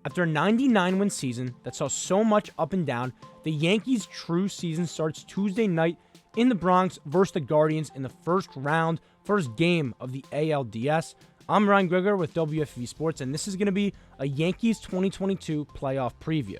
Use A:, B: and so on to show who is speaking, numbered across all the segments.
A: After a 99-win season that saw so much up and down, the Yankees' true season starts Tuesday night in the Bronx versus the Guardians in the first game of the ALDS. I'm Ryan Gregware with WFUV Sports, and this is going to be a Yankees 2022 playoff preview.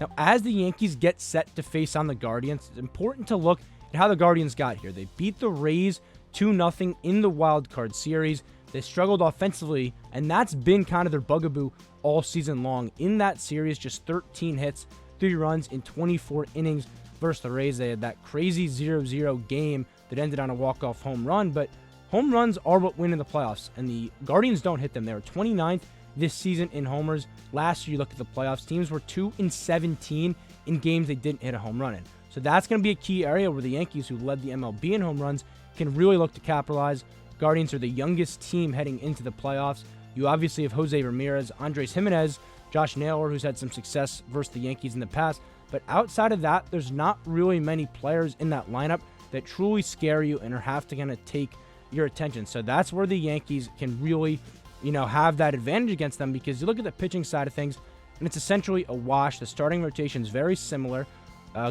A: Now, as the Yankees get set to face on the Guardians, it's important to look at how the Guardians got here. They beat the Rays 2-0 in the wild card series. They struggled offensively, and that's been kind of their bugaboo all season long. In that series, just 13 hits, 3 runs in 24 innings versus the Rays. They had that crazy 0-0 game that ended on a walk-off home run, but home runs are what win in the playoffs, and the Guardians don't hit them. They were 29th this season in homers. Last year, you look at the playoffs, teams were 2-17 in games they didn't hit a home run in. So that's going to be a key area where the Yankees, who led the MLB in home runs, can really look to capitalize. Guardians are the youngest team heading into the playoffs. You obviously have Jose Ramirez, Andres Gimenez, Josh Naylor, who's had some success versus the Yankees in the past. But outside of that, there's not really many players in that lineup that truly scare you and have to kind of take your attention. So that's where the Yankees can really, have that advantage against them, because you look at the pitching side of things, and it's essentially a wash. The starting rotation is very similar.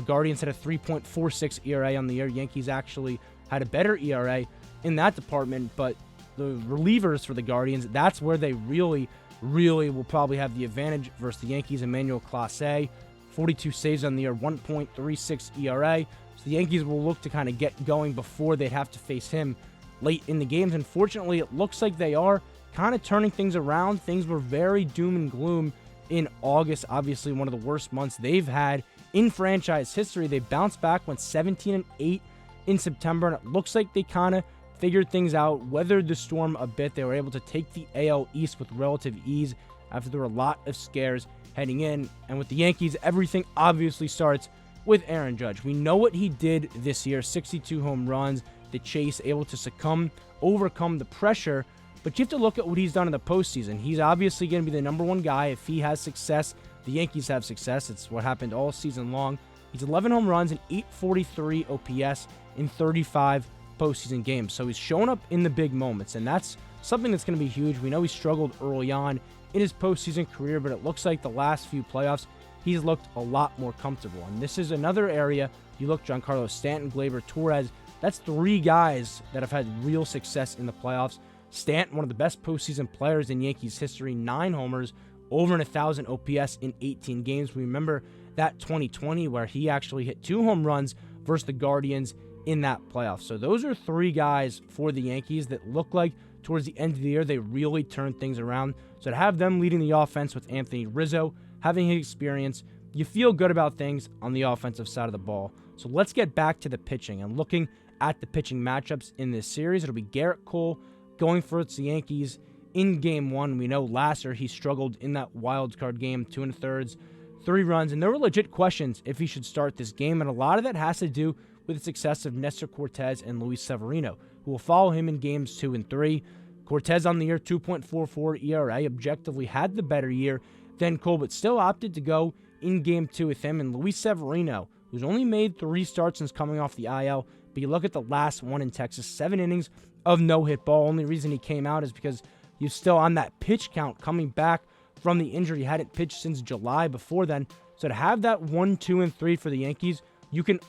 A: Guardians had a 3.46 ERA on the year. Yankees actually had a better ERA in that department, but the relievers for the Guardians, that's where they really will probably have the advantage versus the Yankees. Emmanuel Clase, 42 saves on the year, 1.36 ERA. So the Yankees will look to kind of get going before they have to face him late in the games. And fortunately, it looks like they are kind of turning things around. Things were very doom and gloom in August, obviously one of the worst months they've had in franchise history. They bounced back, went 17-8 in September, and it looks like they kind of figured things out, weathered the storm a bit. They were able to take the AL East with relative ease after there were a lot of scares heading in. And with the Yankees, everything obviously starts with Aaron Judge. We know what he did this year, 62 home runs, the chase, able to overcome the pressure. But you have to look at what he's done in the postseason. He's obviously going to be the number one guy. If he has success, the Yankees have success. It's what happened all season long. He's 11 home runs and 843 OPS in 35 postseason games. So he's shown up in the big moments, and that's something that's going to be huge. We know he struggled early on in his postseason career, but it looks like the last few playoffs, he's looked a lot more comfortable. And this is another area, you look, Giancarlo Stanton, Gleyber Torres, that's 3 guys that have had real success in the playoffs. Stanton, one of the best postseason players in Yankees history, 9 homers, over 1,000 OPS in 18 games. We remember that 2020 where he actually hit 2 home runs versus the Guardians in that playoff. So those are 3 guys for the Yankees that look like towards the end of the year they really turned things around. So to have them leading the offense with Anthony Rizzo, having his experience, you feel good about things on the offensive side of the ball. So let's get back to the pitching and looking at the pitching matchups in this series. It'll be Garrett Cole going for the Yankees in Game 1. We know last year he struggled in that wild card game, 2 1/3, 3 runs, and there were legit questions if he should start this game, and a lot of that has to do with the success of Nestor Cortes and Luis Severino, who will follow him in Games 2 and 3. Cortes on the year, 2.44 ERA, objectively had the better year than Cole, but still opted to go in Game 2 with him. And Luis Severino, who's only made 3 starts since coming off the IL, but you look at the last one in Texas, 7 innings of no-hit ball. Only reason he came out is because he's still on that pitch count coming back from the injury. He hadn't pitched since July before then. So to have that 1, 2, and 3 for the Yankees, you can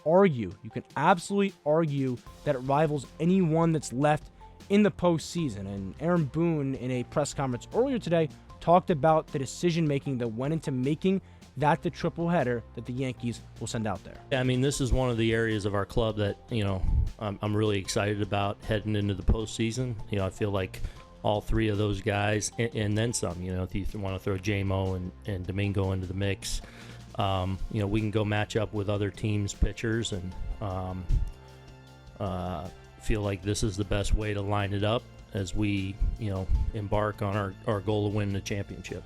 A: absolutely argue that it rivals anyone that's left in the postseason. And Aaron Boone, in a press conference earlier today, talked about the decision-making that went into making that the triple header that the Yankees will send out there.
B: I mean, this is one of the areas of our club that, I'm really excited about heading into the postseason. I feel like all 3 of those guys, and then some, if you want to throw J-Mo and Domingo into the mix, we can go match up with other teams' pitchers and feel like this is the best way to line it up as we, embark on our goal of winning the championship.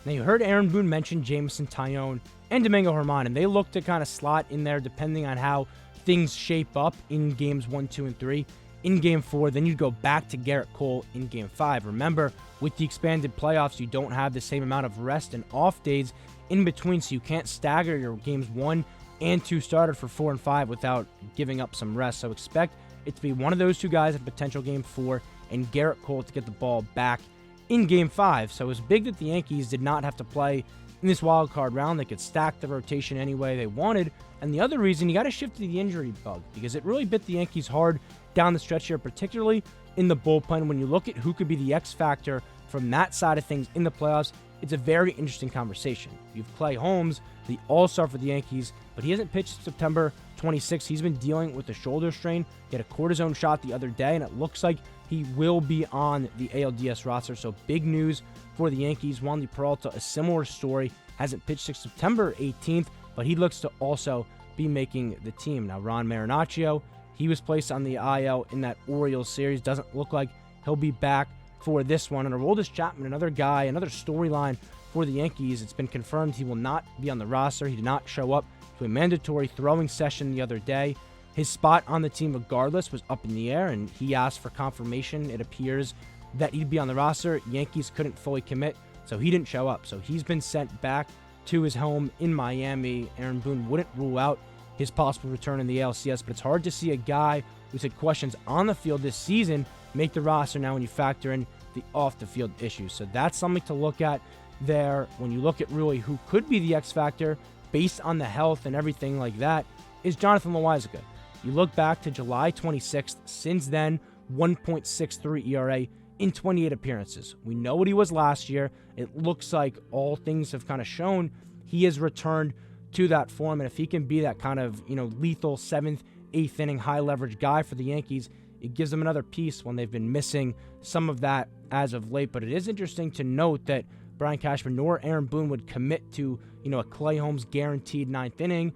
A: Now, you heard Aaron Boone mention Jameson Taillon and Domingo Germán, and they look to kind of slot in there depending on how things shape up in Games 1, 2, and 3. In Game 4, then you'd go back to Garrett Cole in Game 5. Remember, with the expanded playoffs, you don't have the same amount of rest and off days in between, so you can't stagger your Games 1 and 2 started for 4 and 5 without giving up some rest. So expect it to be one of those 2 guys in potential Game 4 and Garrett Cole to get the ball back in Game 5. So it was big that the Yankees did not have to play in this wild card round. They could stack the rotation any way they wanted. And the other reason, you got to shift to the injury bug, because it really bit the Yankees hard down the stretch here, particularly in the bullpen. When you look at who could be the X factor from that side of things in the playoffs, it's a very interesting conversation. You have Clay Holmes, the all-star for the Yankees, but he hasn't pitched September 26th. He's been dealing with a shoulder strain. He had a cortisone shot the other day, and it looks like he will be on the ALDS roster. So big news for the Yankees. Wandy Peralta, a similar story, hasn't pitched since September 18th, but he looks to also be making the team. Now, Ron Marinaccio, he was placed on the IL in that Orioles series. Doesn't look like he'll be back for this one. And Aroldis Chapman, another guy, another storyline for the Yankees. It's been confirmed he will not be on the roster. He did not show up to a mandatory throwing session the other day. His spot on the team regardless was up in the air, and he asked for confirmation. It appears that he'd be on the roster. Yankees couldn't fully commit, so he didn't show up. So he's been sent back to his home in Miami. Aaron Boone wouldn't rule out his possible return in the ALCS, but it's hard to see a guy who's had questions on the field this season make the roster now when you factor in the off-the-field issues. So that's something to look at there. When you look at really who could be the X factor based on the health and everything like that, is Jonathan Luisaka. You look back to July 26th. Since then, 1.63 ERA in 28 appearances. We know what he was last year. It looks like all things have kind of shown he has returned to that form, and if he can be that kind of, lethal 7th, 8th inning high leverage guy for the Yankees, it gives them another piece when they've been missing some of that as of late. But it is interesting to note that Brian Cashman nor Aaron Boone would commit to, a Clay Holmes guaranteed 9th inning.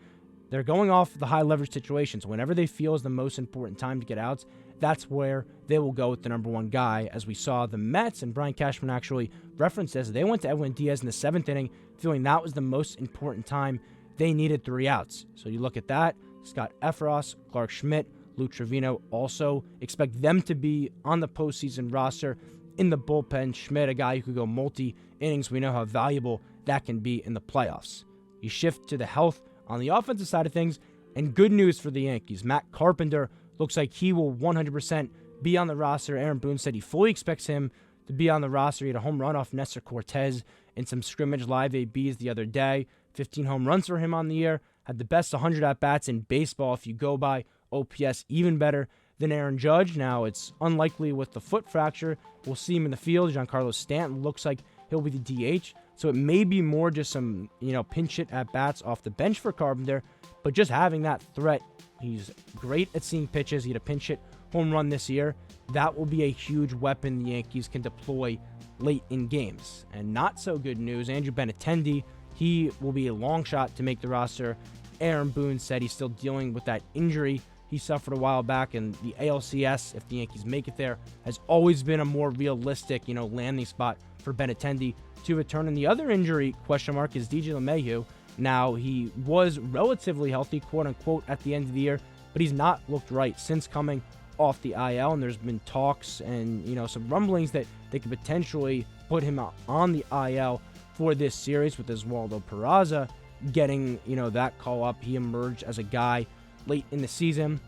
A: They're going off the high leverage situations. Whenever they feel is the most important time to get outs, that's where they will go with the number one guy. As we saw the Mets, and Brian Cashman actually referenced this, they went to Edwin Diaz in the 7th inning, feeling that was the most important time. They needed 3 outs. So you look at that, Scott Efros, Clark Schmidt, Lou Trevino, also expect them to be on the postseason roster in the bullpen. Schmidt, a guy who could go multi-innings. We know how valuable that can be in the playoffs. You shift to the health on the offensive side of things, and good news for the Yankees. Matt Carpenter looks like he will 100% be on the roster. Aaron Boone said he fully expects him to be on the roster. He had a home run off Nestor Cortez in some scrimmage live ABs the other day. 15 home runs for him on the year. Had the best 100 at-bats in baseball if you go by OPS, even better than Aaron Judge. Now, it's unlikely with the foot fracture. We'll see him in the field. Giancarlo Stanton looks like he'll be the DH. So it may be more just some, pinch hit at-bats off the bench for Carpenter. But just having that threat, he's great at seeing pitches. He had a pinch hit home run this year. That will be a huge weapon the Yankees can deploy late in games. And not so good news, Andrew Benintendi, he will be a long shot to make the roster. Aaron Boone said he's still dealing with that injury he suffered a while back, and the ALCS, if the Yankees make it there, has always been a more realistic, landing spot for Benintendi to return. And the other injury question mark is DJ Lemayu. Now, he was relatively healthy, quote-unquote, at the end of the year, but he's not looked right since coming off the IL, and there's been talks and, some rumblings that they could potentially put him on the IL for this series with Oswaldo Peraza getting, that call up. He emerged as a guy late in the season.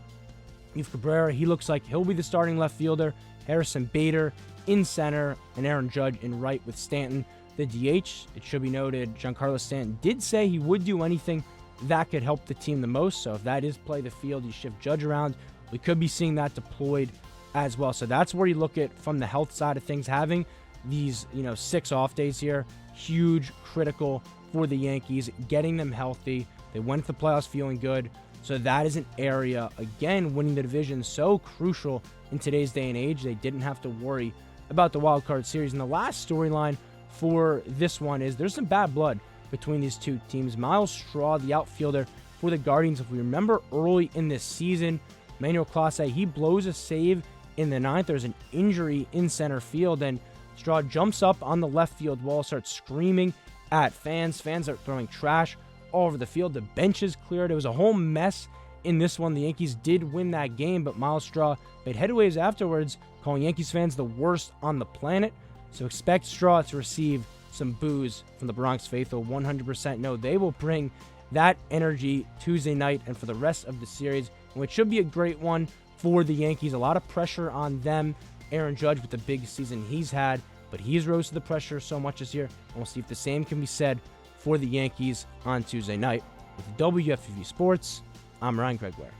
A: Yves Cabrera, he looks like he'll be the starting left fielder. Harrison Bader in center, and Aaron Judge in right with Stanton the DH. It should be noted, Giancarlo Stanton did say he would do anything that could help the team the most. So if that is play the field, you shift Judge around. We could be seeing that deployed as well. So that's where you look at from the health side of things. Having these, 6 off days here, huge, critical for the Yankees, getting them healthy. They went to the playoffs feeling good. So that is an area, again, winning the division so crucial in today's day and age. They didn't have to worry about the wild card series. And the last storyline for this one is there's some bad blood between these two teams. Miles Straw, the outfielder for the Guardians, if we remember early in this season, Manuel Clase, he blows a save in the 9th. There's an injury in center field, and Straw jumps up on the left field wall, starts screaming at fans. Fans are throwing trash all over the field. The benches cleared. It was a whole mess in this one. The Yankees did win that game, but Miles Straw made headways afterwards, calling Yankees fans the worst on the planet. So expect Straw to receive some boos from the Bronx faithful. 100% no, they will bring that energy Tuesday night and for the rest of the series, which should be a great one for the Yankees. A lot of pressure on them. Aaron Judge with the big season he's had. but he's rose to the pressure so much this year, and we'll see if the same can be said for the Yankees on Tuesday night. With WFUV Sports, I'm Ryan Gregware.